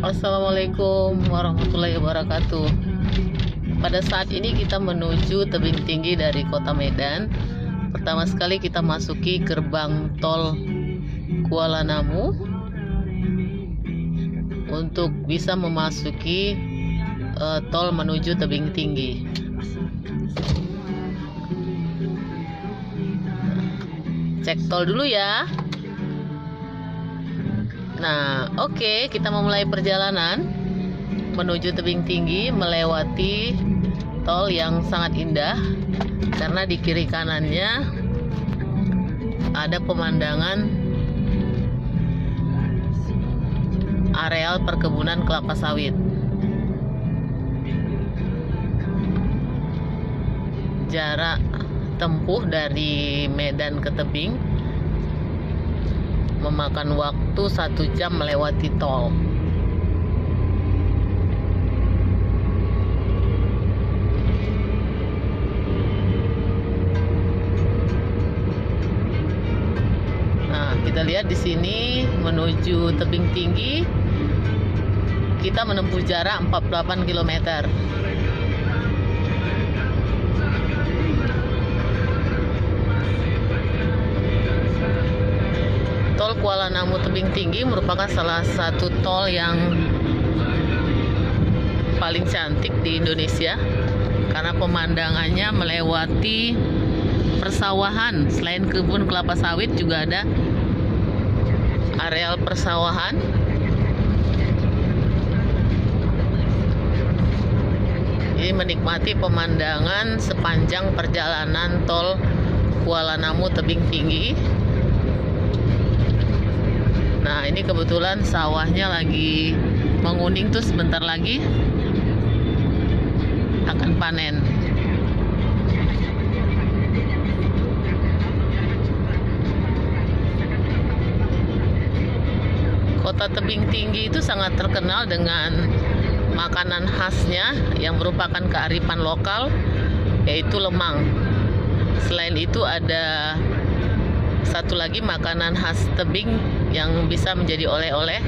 Assalamualaikum warahmatullahi wabarakatuh. Pada saat ini kita menuju tebing tinggi dari kota Medan. Pertama sekali kita masuki gerbang tol Kuala Namu untuk bisa memasuki tol menuju tebing tinggi. Cek tol dulu ya. Nah, oke, kita memulai perjalanan menuju tebing tinggi melewati tol yang sangat indah karena di kiri kanannya ada pemandangan areal perkebunan kelapa sawit. Jarak tempuh dari Medan ke tebing memakan waktu 1 jam melewati tol. Nah, kita lihat di sini menuju tebing tinggi kita menempuh jarak 48 km. Tol Kuala Namu tebing tinggi merupakan salah satu tol yang paling cantik di Indonesia karena pemandangannya melewati persawahan. Selain kebun kelapa sawit juga ada areal persawahan. Ini menikmati pemandangan sepanjang perjalanan tol Kuala Namu tebing tinggi. Nah, ini kebetulan sawahnya lagi menguning tuh, sebentar lagi akan panen. Kota tebing tinggi itu sangat terkenal dengan makanan khasnya yang merupakan kearifan lokal, yaitu lemang. Selain itu ada satu lagi makanan khas tebing yang bisa menjadi oleh-oleh,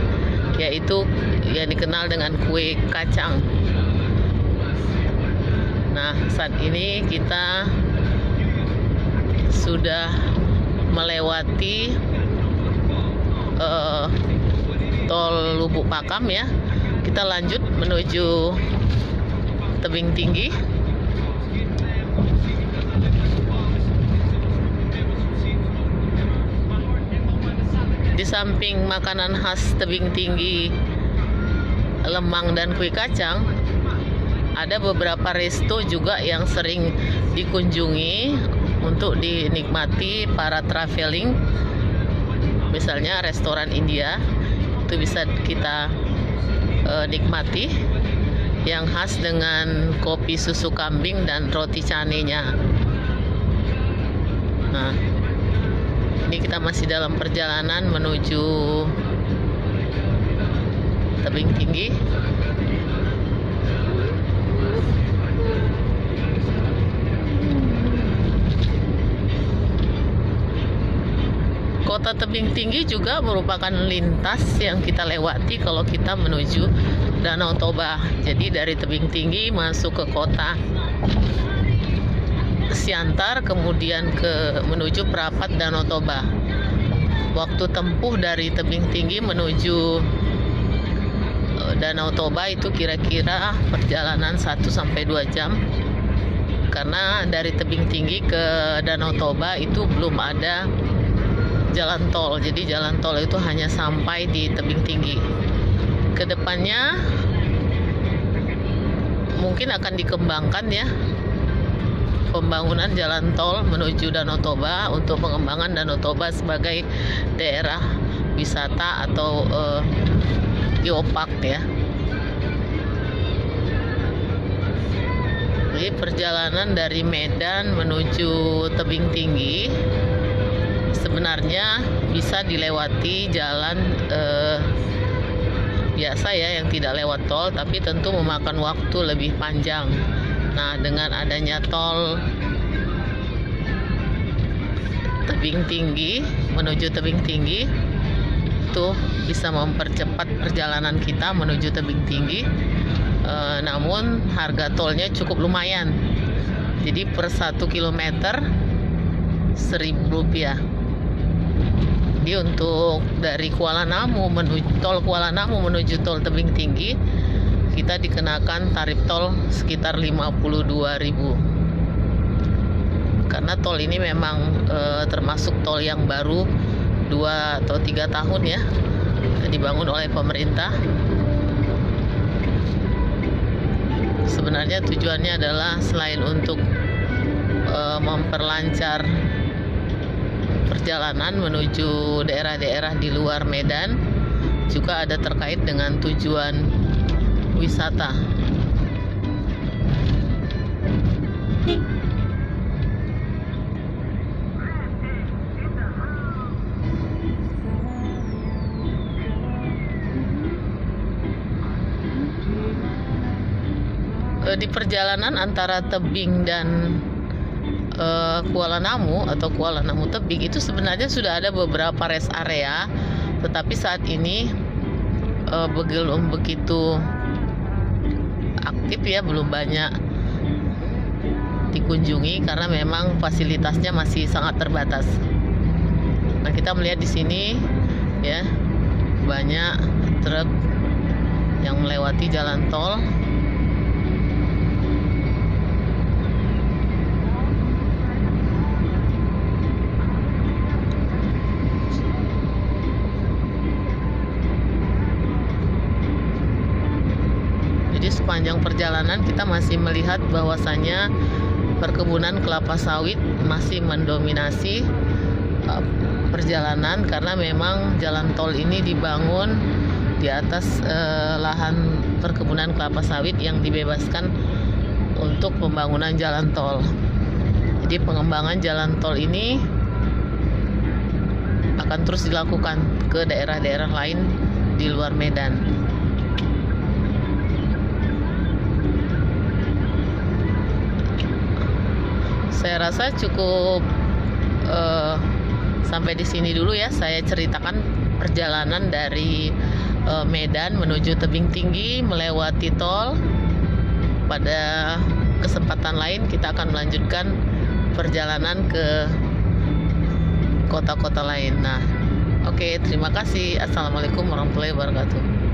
yaitu yang dikenal dengan kue kacang. Nah, saat ini kita sudah melewati tol Lubuk Pakam ya. Kita lanjut menuju tebing tinggi. Di samping makanan khas tebing tinggi, lemang dan kue kacang, ada beberapa resto juga yang sering dikunjungi untuk dinikmati para traveling. Misalnya restoran India, itu bisa kita nikmati, yang khas dengan kopi susu kambing dan roti canenya. Nah, ini kita masih dalam perjalanan menuju tebing tinggi. Kota tebing tinggi juga merupakan lintas yang kita lewati kalau kita menuju Danau Toba. Jadi dari tebing tinggi masuk ke kota Siantar, kemudian menuju perapat Danau Toba. Waktu tempuh dari tebing tinggi menuju Danau Toba itu kira-kira perjalanan 1-2 jam. Karena dari tebing tinggi ke Danau Toba itu belum ada jalan tol. Jadi jalan tol itu hanya sampai di tebing tinggi. Kedepannya mungkin akan dikembangkan ya, pembangunan jalan tol menuju Danau Toba untuk pengembangan Danau Toba sebagai daerah wisata atau geopark ya. Jadi perjalanan dari Medan menuju tebing tinggi sebenarnya bisa dilewati jalan biasa ya, yang tidak lewat tol, tapi tentu memakan waktu lebih panjang. Nah, dengan adanya tol tebing tinggi menuju tebing tinggi, itu bisa mempercepat perjalanan kita menuju tebing tinggi. Namun harga tolnya cukup lumayan. Jadi per 1 kilometer Rp1.000. Jadi untuk dari Kuala Namu menuju tol tebing tinggi, kita dikenakan tarif tol sekitar Rp52.000. Karena tol ini memang termasuk tol yang baru 2 atau 3 tahun ya, dibangun oleh pemerintah. Sebenarnya tujuannya adalah selain untuk memperlancar perjalanan menuju daerah-daerah di luar Medan, juga ada terkait dengan tujuan wisata. Di perjalanan antara tebing dan Kuala Namu atau Kuala Namu tebing itu sebenarnya sudah ada beberapa rest area, tetapi saat ini belum begitu aktif ya, belum banyak dikunjungi karena memang fasilitasnya masih sangat terbatas. Nah, kita melihat di sini ya, banyak truk yang melewati jalan tol. Jadi sepanjang perjalanan kita masih melihat bahwasannya perkebunan kelapa sawit masih mendominasi perjalanan, karena memang jalan tol ini dibangun di atas lahan perkebunan kelapa sawit yang dibebaskan untuk pembangunan jalan tol. Jadi pengembangan jalan tol ini akan terus dilakukan ke daerah-daerah lain di luar Medan. Saya rasa cukup sampai di sini dulu ya. Saya ceritakan perjalanan dari Medan menuju tebing tinggi melewati tol. Pada kesempatan lain kita akan melanjutkan perjalanan ke kota-kota lain. Nah, oke, terima kasih. Assalamualaikum warahmatullahi wabarakatuh.